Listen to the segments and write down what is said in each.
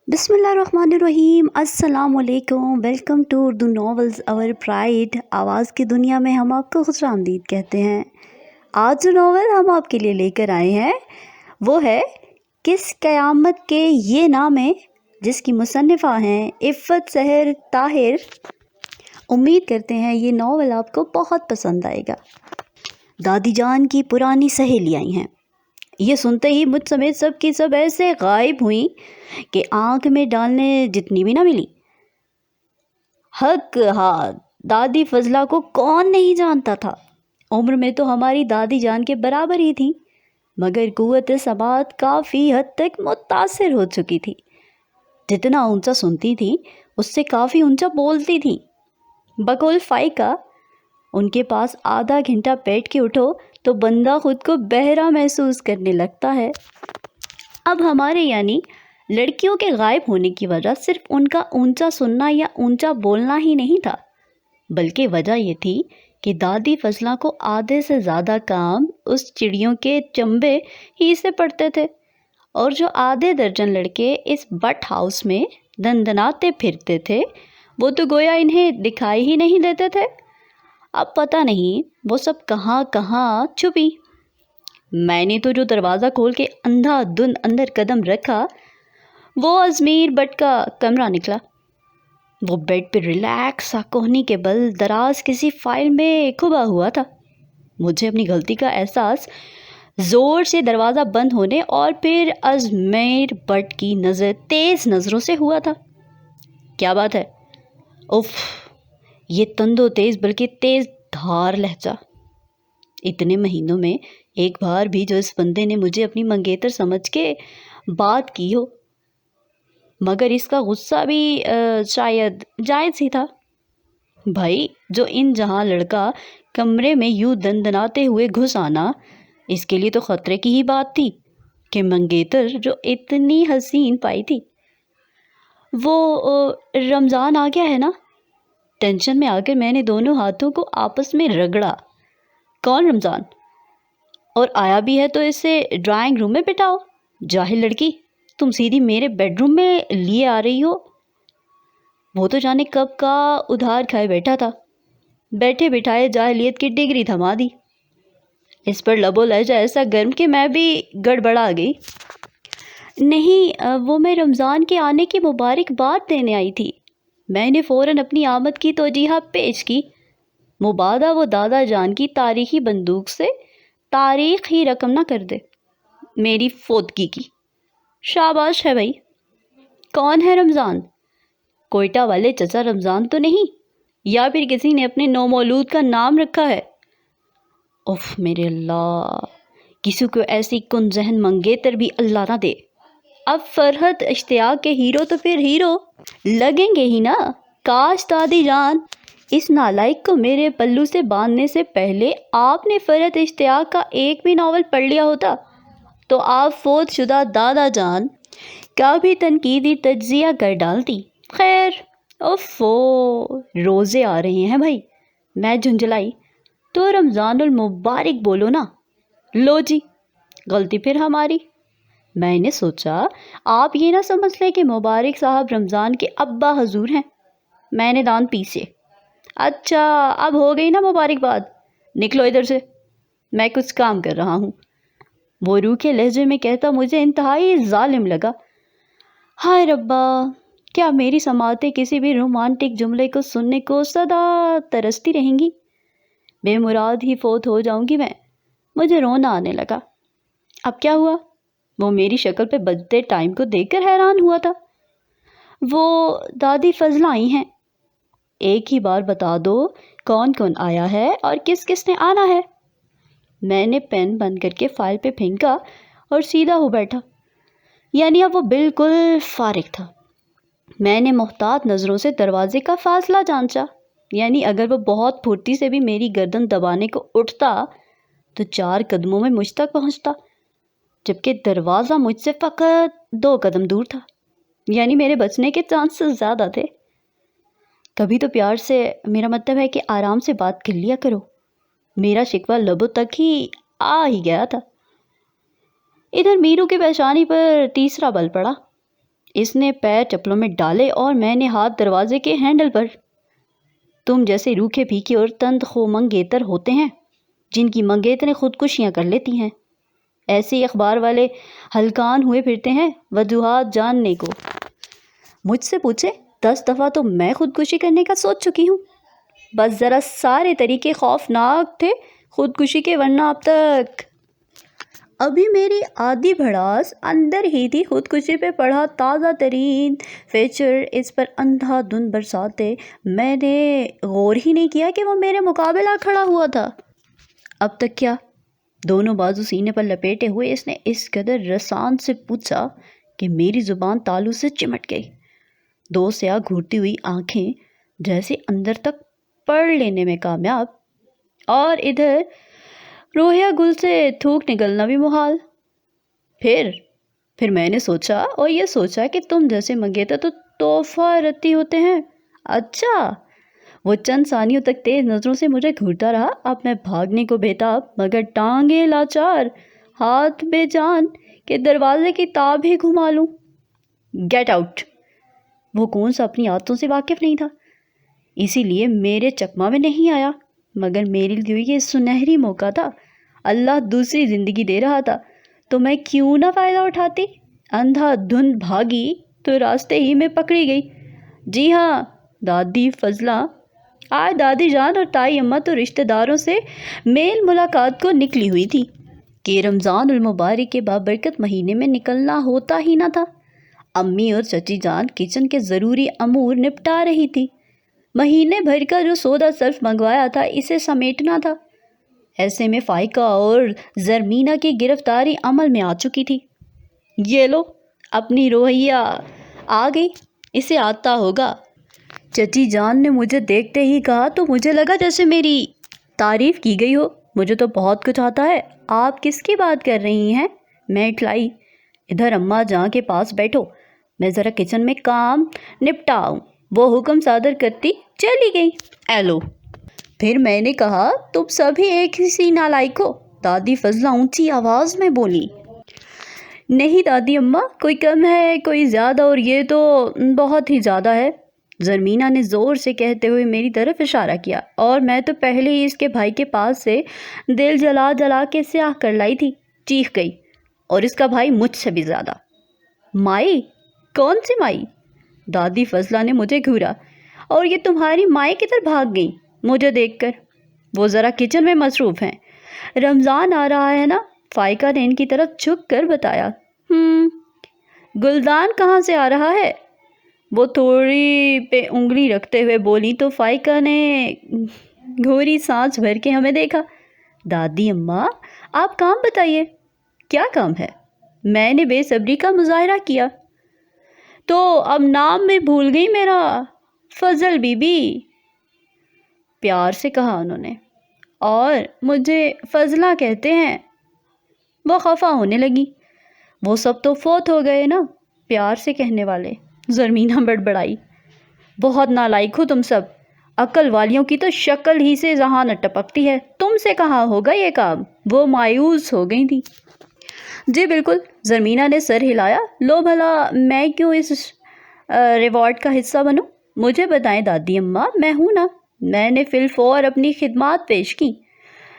بسم اللہ الرحمن الرحیم، السلام علیکم، ویلکم ٹو اردو ناولز اور پرائڈ۔ آواز کی دنیا میں ہم آپ کو خوش آمدید کہتے ہیں۔ آج جو ناول ہم آپ کے لیے لے کر آئے ہیں وہ ہے کس قیامت کے یہ نام ہے، جس کی مصنفہ ہیں عفت سحر طاہر۔ امید کرتے ہیں یہ ناول آپ کو بہت پسند آئے گا۔ دادی جان کی پرانی سہیلی آئی ہیں۔ یہ سنتے ہی مجھ سمیت سب کی سب ایسے غائب ہوئیں کہ آنکھ میں ڈالنے جتنی بھی نہ ملی۔ حق ہاں، دادی فضلہ کو کون نہیں جانتا تھا۔ عمر میں تو ہماری دادی جان کے برابر ہی تھی، مگر قوت سماعت کافی حد تک متاثر ہو چکی تھی۔ جتنا اونچا سنتی تھی اس سے کافی اونچا بولتی تھی۔ بقول فائقہ، ان کے پاس آدھا گھنٹہ بیٹھ کے اٹھو تو بندہ خود کو بہرا محسوس کرنے لگتا ہے۔ اب ہمارے یعنی لڑکیوں کے غائب ہونے کی وجہ صرف ان کا اونچا سننا یا اونچا بولنا ہی نہیں تھا، بلکہ وجہ یہ تھی کہ دادی فضلہ کو آدھے سے زیادہ کام اس چڑیوں کے چمبے ہی سے پڑتے تھے، اور جو آدھے درجن لڑکے اس بٹ ہاؤس میں دندناتے پھرتے تھے وہ تو گویا انہیں دکھائی ہی نہیں دیتے تھے۔ اب پتہ نہیں وہ سب کہاں کہاں چھپی۔ میں نے تو جو دروازہ کھول کے اندھا دھند اندر قدم رکھا وہ ازمیر بٹ کا کمرہ نکلا۔ وہ بیڈ پہ ریلیکس سا کوہنی کے بل دراز کسی فائل میں کھبا ہوا تھا۔ مجھے اپنی غلطی کا احساس زور سے دروازہ بند ہونے اور پھر ازمیر بٹ کی تیز نظروں سے ہوا تھا۔ کیا بات ہے؟ اف، یہ تند و تیز بلکہ تیز دھار لہجہ۔ اتنے مہینوں میں ایک بار بھی جو اس بندے نے مجھے اپنی منگیتر سمجھ کے بات کی ہو، مگر اس کا غصہ بھی شاید جائز ہی تھا۔ بھائی، جو ان جہاں لڑکا کمرے میں یوں دندناتے ہوئے گھس آنا، اس کے لیے تو خطرے کی ہی بات تھی کہ منگیتر جو اتنی حسین پائی تھی وہ رمضان آ گیا ہے نا۔ ٹینشن میں آ کر میں نے دونوں ہاتھوں کو آپس میں رگڑا۔ کون رمضان؟ اور آیا بھی ہے تو اسے ڈرائنگ روم میں بٹھاؤ۔ جاہل لڑکی، تم سیدھی میرے بیڈ روم میں لیے آ رہی ہو۔ وہ تو جانے کب کا ادھار کھائے بیٹھا تھا، بیٹھے بٹھائے جاہلیت کی ڈگری تھما دی۔ اس پر لب و لہجہ ایسا گرم کہ میں بھی گڑبڑا گئی۔ نہیں، وہ میں رمضان کے آنے کی مبارکباد دینے آئی تھی۔ میں نے فوراً اپنی آمد کی توجیہہ پیش کی۔ مبادا وہ دادا جان کی تاریخی بندوق سے تاریخ ہی رقم نہ کر دے میری فوتگی کی۔ شاباش ہے بھائی۔ کون ہے رمضان؟ کوئٹہ والے چچا رمضان تو نہیں، یا پھر کسی نے اپنے نومولود کا نام رکھا ہے؟ اف میرے اللہ، کسی کو ایسی کن ذہن منگیتر بھی اللہ نہ دے۔ اب فرحت اشتیاق کے ہیرو تو پھر ہیرو لگیں گے ہی نا۔ کاش دادی جان اس نالائق کو میرے پلو سے باندھنے سے پہلے آپ نے فرحت اشتیاق کا ایک بھی ناول پڑھ لیا ہوتا تو آپ فوت شدہ دادا جان کا بھی تنقیدی تجزیہ کر ڈالتی۔ خیر، اوفو، روزے آ رہے ہیں بھائی۔ میں جھنجھلائی۔ تو رمضان المبارک بولو نا۔ لو جی، غلطی پھر ہماری۔ میں نے سوچا آپ یہ نہ سمجھ لیں کہ مبارک صاحب رمضان کے ابا حضور ہیں۔ میں نے دان پیسے۔ اچھا، اب ہو گئی نا مبارکباد، نکلو ادھر سے، میں کچھ کام کر رہا ہوں۔ وہ روکھے لہجے میں کہتا مجھے انتہائی ظالم لگا۔ ہائے ربا، کیا میری سماعتیں کسی بھی رومانٹک جملے کو سننے کو سدا ترستی رہیں گی؟ بے مراد ہی فوت ہو جاؤں گی میں۔ مجھے رونا آنے لگا۔ اب کیا ہوا؟ وہ میری شکل پہ بجتے ٹائم کو دیکھ کر حیران ہوا تھا۔ وہ دادی فضلہ آئی ہیں۔ ایک ہی بار بتا دو کون کون آیا ہے اور کس کس نے آنا ہے۔ میں نے پین بند کر کے فائل پہ پھینکا اور سیدھا ہو بیٹھا، یعنی اب وہ بالکل فارغ تھا۔ میں نے محتاط نظروں سے دروازے کا فاصلہ جانچا، یعنی اگر وہ بہت پھرتی سے بھی میری گردن دبانے کو اٹھتا تو 4 قدموں میں مجھ تک پہنچتا، جبکہ دروازہ مجھ سے فقط 2 قدم دور تھا، یعنی میرے بچنے کے چانسز زیادہ تھے۔ کبھی تو پیار سے، میرا مطلب ہے کہ آرام سے بات کر لیا کرو۔ میرا شکوہ لبوں تک ہی آ ہی گیا تھا۔ ادھر میرو کے پیشانی پر تیسرا بل پڑا۔ اس نے پیر چپلوں میں ڈالے اور میں نے ہاتھ دروازے کے ہینڈل پر۔ تم جیسے روکھے پھیکے اور تند خو منگیتر ہوتے ہیں جن کی منگیتریں خودکشیاں کر لیتی ہیں، ایسے ہی اخبار والے ہلکان ہوئے پھرتے ہیں وجوہات جاننے کو۔ مجھ سے پوچھے 10 دفعہ تو میں خودکشی کرنے کا سوچ چکی ہوں، بس ذرا سارے طریقے خوفناک تھے خودکشی کے، ورنہ اب تک ابھی میری آدھی بھڑاس اندر ہی تھی خودکشی پہ پڑھا تازہ ترین فیچر اس پر اندھا دھند برساتے میں نے غور ہی نہیں کیا کہ وہ میرے مقابل آ کھڑا ہوا تھا۔ اب تک کیا؟ دونوں بازو سینے پر لپیٹے ہوئے اس نے اس قدر رسان سے پوچھا کہ میری زبان تالو سے چمٹ گئی، دو سیاہ گھورتی ہوئی آنکھیں جیسے اندر تک پڑھ لینے میں کامیاب، اور ادھر روحیہ گل سے تھوک نکلنا بھی محال۔ پھر میں نے سوچا اور یہ سوچا کہ تم جیسے منگیتر تو تحفہ رتی ہوتے ہیں۔ اچھا، وہ چند ثانیوں تک تیز نظروں سے مجھے گھورتا رہا۔ اب میں بھاگنے کو بےتاب مگر ٹانگیں لاچار، ہاتھ بے جان کہ دروازے کی تاب ہی گھما لوں۔ Get out! وہ کون سا اپنی عادتوں سے واقف نہیں تھا، اسی لیے میرے چکما میں نہیں آیا، مگر میرے لیے یہ سنہری موقع تھا۔ اللہ دوسری زندگی دے رہا تھا تو میں کیوں نہ فائدہ اٹھاتی؟ اندھا دھند بھاگی تو راستے ہی میں پکڑی گئی۔ جی ہاں، دادی فضلہ، آج دادی جان اور تائی اماں تو رشتہ داروں سے میل ملاقات کو نکلی ہوئی تھی کہ رمضان المبارک کے بابرکت مہینے میں نکلنا ہوتا ہی نہ تھا۔ امی اور چچی جان کچن کے ضروری امور نپٹا رہی تھی، مہینے بھر کا جو سودا صرف منگوایا تھا اسے سمیٹنا تھا۔ ایسے میں فائقہ اور زرمینہ کی گرفتاری عمل میں آ چکی تھی۔ یہ لو، اپنی روحیہ آ گئی، اسے آتا ہوگا۔ چچی جان نے مجھے دیکھتے ہی کہا تو مجھے لگا جیسے میری تعریف کی گئی ہو۔ مجھے تو بہت کچھ آتا ہے، آپ کس کی بات کر رہی ہیں؟ میں اٹھلائی۔ ادھر اماں جان کے پاس بیٹھو، میں ذرا کچن میں کام نپٹاؤں۔ وہ حکم صادر کرتی چلی گئی۔ ایلو! پھر میں نے کہا تم سبھی ایک ہی سی نالائق ہو۔ دادی فضلہ اونچی آواز میں بولی۔ نہیں دادی اماں، کوئی کم ہے کوئی زیادہ، اور یہ تو بہت ہی زیادہ ہے۔ زرمینہ نے زور سے کہتے ہوئے میری طرف اشارہ کیا، اور میں تو پہلے ہی اس کے بھائی کے پاس سے دل جلا جلا کے سیاہ کر لائی تھی۔ چیخ گئی، اور اس کا بھائی مجھ سے بھی زیادہ۔ مائی؟ کون سی مائی؟ دادی فضلہ نے مجھے گھورا، اور یہ تمہاری مائی کدھر بھاگ گئی مجھے دیکھ کر؟ وہ ذرا کچن میں مصروف ہیں۔ رمضان آ رہا ہے نا، فائقہ نے ان کی طرف جھک کر بتایا۔ گلدان کہاں سے آ رہا ہے؟ وہ تھوڑی پہ انگلی رکھتے ہوئے بولی تو فائقہ نے گھوری سانس بھر کے ہمیں دیکھا۔ دادی اماں، آپ کام بتائیے، کیا کام ہے؟ میں نے بے صبری کا مظاہرہ کیا۔ تو اب نام بھی بھول گئی میرا؟ فضل بی بی، پیار سے کہا انہوں نے، اور مجھے فضلہ کہتے ہیں۔ وہ خفا ہونے لگی۔ وہ سب تو فوت ہو گئے نا پیار سے کہنے والے۔ زرمینہ بڑبڑائی۔ بہت نالائق ہو تم سب، عقل والیوں کی تو شکل ہی سے ذہانت ٹپکتی ہے، تم سے کہاں ہوگا یہ کام؟ وہ مایوس ہو گئی تھی۔ جی بالکل، زرمینہ نے سر ہلایا۔ لو بھلا میں کیوں اس ریوارڈ کا حصہ بنوں؟ مجھے بتائیں دادی اماں، میں ہوں نا۔ میں نے فی الفور اپنی خدمات پیش کی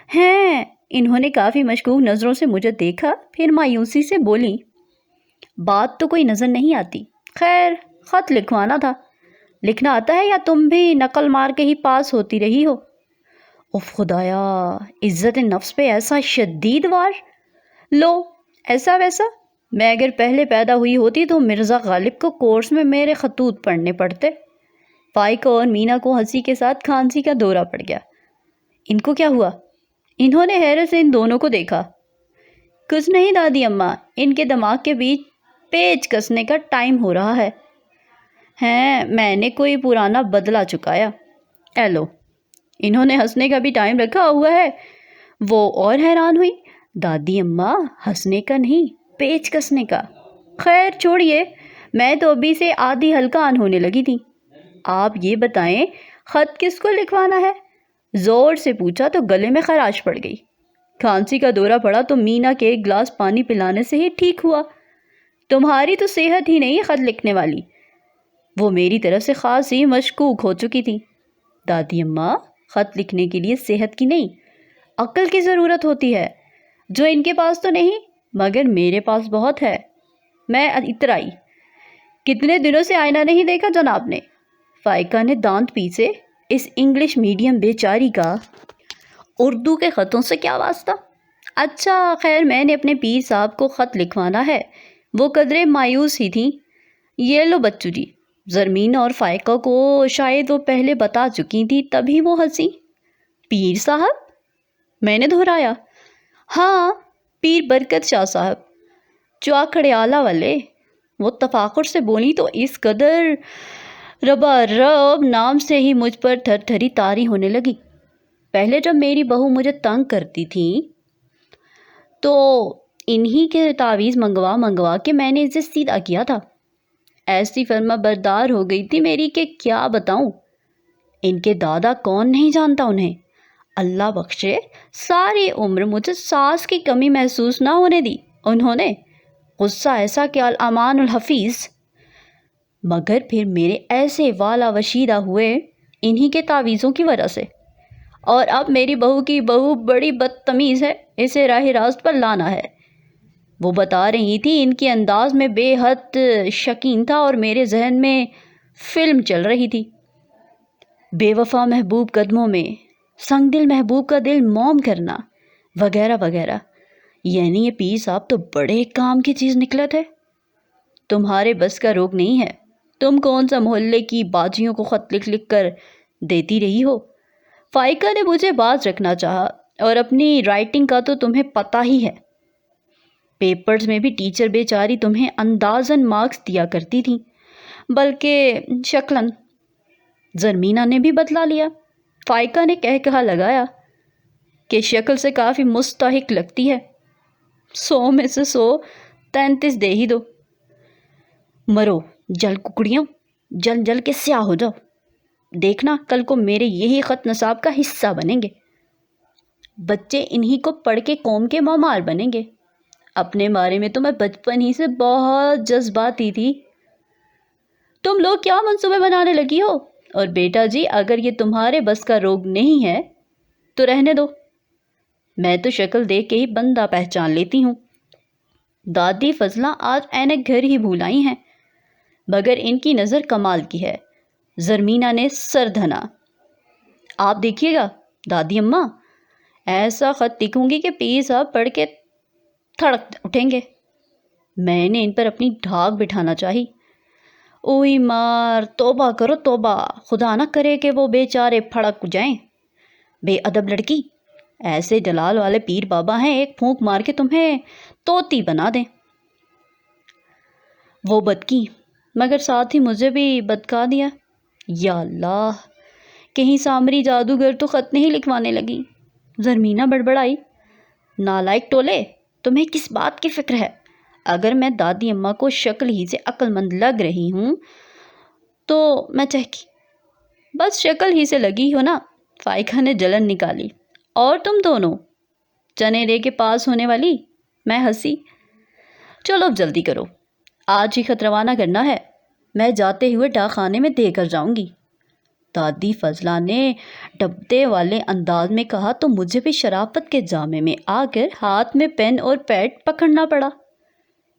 ہیں۔ انہوں نے کافی مشکوک نظروں سے مجھے دیکھا، پھر مایوسی سے بولی، بات تو کوئی نظر نہیں آتی، خیر خط لکھوانا تھا۔ لکھنا آتا ہے یا تم بھی نقل مار کے ہی پاس ہوتی رہی ہو؟ اف خدایا، عزت نفس پہ ایسا شدید وار! لو، ایسا ویسا، میں اگر پہلے پیدا ہوئی ہوتی تو مرزا غالب کو کورس میں میرے خطوط پڑھنے پڑتے۔ فائقہ اور مینا کو ہنسی کے ساتھ کھانسی کا دورہ پڑ گیا۔ ان کو کیا ہوا؟ انہوں نے حیرت سے ان دونوں کو دیکھا۔ کچھ نہیں دادی اماں، ان کے دماغ کے بیچ پیچ کسنے کا ٹائم ہو رہا ہے۔ میں نے کوئی پرانا بدلہ چکایا۔ ایلو! انہوں نے ہنسنے کا بھی ٹائم رکھا ہوا ہے۔ وہ اور حیران ہوئی۔ دادی اماں، ہنسنے کا نہیں، پیچ کسنے کا۔ خیر چھوڑیے، میں تو ابھی سے آدھی ہلکان ہونے لگی تھی۔ آپ یہ بتائیں خط کس کو لکھوانا ہے؟ زور سے پوچھا تو گلے میں خراش پڑ گئی۔ کھانسی کا دورہ پڑا تو مینا کے ایک گلاس پانی پلانے سے ہی ٹھیک ہوا۔ تمہاری تو صحت ہی نہیں خط لکھنے والی۔ وہ میری طرف سے خاصی مشکوک ہو چکی تھی۔ دادی اماں، خط لکھنے کے لیے صحت کی نہیں، عقل کی ضرورت ہوتی ہے، جو ان کے پاس تو نہیں مگر میرے پاس بہت ہے۔ میں اترائی، کتنے دنوں سے آئینہ نہیں دیکھا جناب نے؟ فائقہ نے دانت پیسے۔ اس انگلش میڈیم بیچاری کا اردو کے خطوں سے کیا واسطہ؟ اچھا خیر، میں نے اپنے پیر صاحب کو خط لکھوانا ہے۔ وہ قدرے مایوس ہی تھیں۔ یہ لو بچو جی۔ زرمین اور فائقہ کو شاید وہ پہلے بتا چکی تھی، تبھی وہ ہنسی۔ پیر صاحب؟ میں نے دہرایا۔ ہاں، پیر برکت شاہ صاحب، چواکھڑے آلہ والے۔ وہ تفاخر سے بولی تو اس قدر ربا رب نام سے ہی مجھ پر تھر تھری طاری ہونے لگی۔ پہلے جب میری بہو مجھے تنگ کرتی تھی تو انہی کے تعویذ منگوا کے میں نے اسے سیدھا کیا تھا۔ ایسی فرما بردار ہو گئی تھی میری کہ کیا بتاؤں۔ ان کے دادا کون نہیں جانتا انہیں۔ اللہ بخشے، ساری عمر مجھے ساس کی کمی محسوس نہ ہونے دی انہوں نے۔ غصہ ایسا کہ الامان الحفیظ، مگر پھر میرے ایسے والا وشیدہ ہوئے انہی کے تعویذوں کی وجہ سے۔ اور اب میری بہو کی بہو بڑی بدتمیز ہے، اسے راہ راست پر لانا ہے۔ وہ بتا رہی تھی ان کے انداز میں بے حد شکین تھا اور میرے ذہن میں فلم چل رہی تھی، بے وفا محبوب قدموں میں سنگ دل محبوب کا دل موم کرنا وغیرہ وغیرہ۔ یعنی یہ پیر صاحب تو بڑے کام کی چیز نکلے تھے۔ تمہارے بس کا روگ نہیں ہے، تم کون سا محلے کی باجیوں کو خط لکھ لکھ کر دیتی رہی ہو۔ فائقہ نے مجھے باز رکھنا چاہا، اور اپنی رائٹنگ کا تو تمہیں پتہ ہی ہے۔ پیپرز میں بھی ٹیچر بیچاری تمہیں اندازاً مارکس دیا کرتی تھیں، بلکہ شکلاً۔ زرمینہ نے بھی بدلا لیا۔ فائقہ نے کہا لگایا کہ شکل سے کافی مستحق لگتی ہے، 100 میں سے 133 دے ہی دو۔ مرو جل ککڑیوں، جل جل کے سیاہ ہو جاؤ، دیکھنا کل کو میرے یہی خط نصاب کا حصہ بنیں گے۔ بچے انہی کو پڑھ کے قوم کے معمار بنیں گے۔ اپنے بارے میں تو میں بچپن ہی سے بہت جذباتی تھی۔ تم لوگ کیا منصوبے بنانے لگی ہو؟ اور بیٹا جی، اگر یہ تمہارے بس کا روگ نہیں ہے تو رہنے دو، میں تو شکل دیکھ کے ہی بندہ پہچان لیتی ہوں۔ دادی فضلہ آج اینک گھر ہی بھول آئی ہیں، مگر ان کی نظر کمال کی ہے۔ زرمینہ نے سر دھنا۔ آپ دیکھیے گا دادی اماں، ایسا خط لکھوں گی کہ پیر صاحب پڑھ کے تھڑک اٹھیں گے۔ میں نے ان پر اپنی ڈھاک بٹھانا چاہی۔ اوئی مار، توبہ کرو توبہ، خدا نہ کرے کہ وہ بیچارے پھڑک جائیں۔ بے ادب لڑکی، ایسے جلال والے پیر بابا ہیں، ایک پھونک مار کے تمہیں توتی بنا دیں۔ وہ بدکی، مگر ساتھ ہی مجھے بھی بدکا دیا۔ یا اللہ، کہیں سامری جادوگر تو خط نہیں لکھوانے لگی۔ زرمینہ بڑبڑائی، نالائق ٹولے، تمہیں کس بات کی فکر ہے؟ اگر میں دادی اماں کو شکل ہی سے عقل مند لگ رہی ہوں تو میں چہکی، بس شکل ہی سے لگی ہو نا۔ فائقہ نے جلن نکالی۔ اور تم دونوں چنے دے کے پاس ہونے والی؟ میں ہنسی۔ چلو اب جلدی کرو، آج ہی خط روانہ کرنا ہے، میں جاتے ہوئے ڈاک خانے میں دے کر جاؤں گی۔ دادی فضلہ نے ڈبتے والے انداز میں کہا تو مجھے بھی شرافت کے جامے میں آ کر ہاتھ میں پین اور پیڈ پکڑنا پڑا۔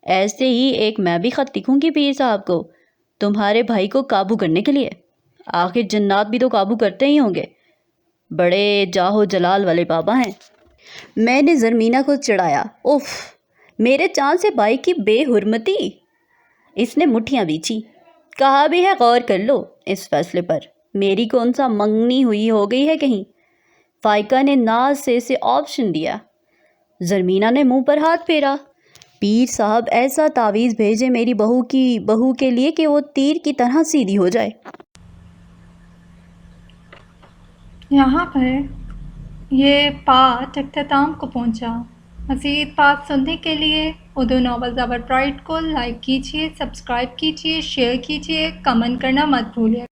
ایسے ہی ایک میں بھی خط لکھوں گی پیر صاحب کو، تمہارے بھائی کو قابو کرنے کے لیے۔ آخر جنات بھی تو قابو کرتے ہی ہوں گے، بڑے جاہو جلال والے بابا ہیں۔ میں نے زرمینہ کو چڑھایا۔ اف، میرے چاند سے بھائی کی بے حرمتی۔ اس نے مٹھیاں بیچی۔ کہا بھی ہے غور کر لو اس فیصلے پر، میری کون سا منگنی ہوئی ہو گئی ہے کہیں؟ فائقہ نے ناز سے اسے آپشن دیا۔ زرمینہ نے منہ پر ہاتھ پھیرا۔ پیر صاحب ایسا تعویذ بھیجے میری بہو کے لیے کہ وہ تیر کی طرح سیدھی ہو جائے۔ یہاں پر یہ پارٹ اختتام کو پہنچا۔ مزید پارٹ سننے کے لیے اردو ناولز اور برائٹ کو لائک کیجیے، سبسکرائب کیجیے، شیئر کیجیے، کمنٹ کرنا مت بھولیے۔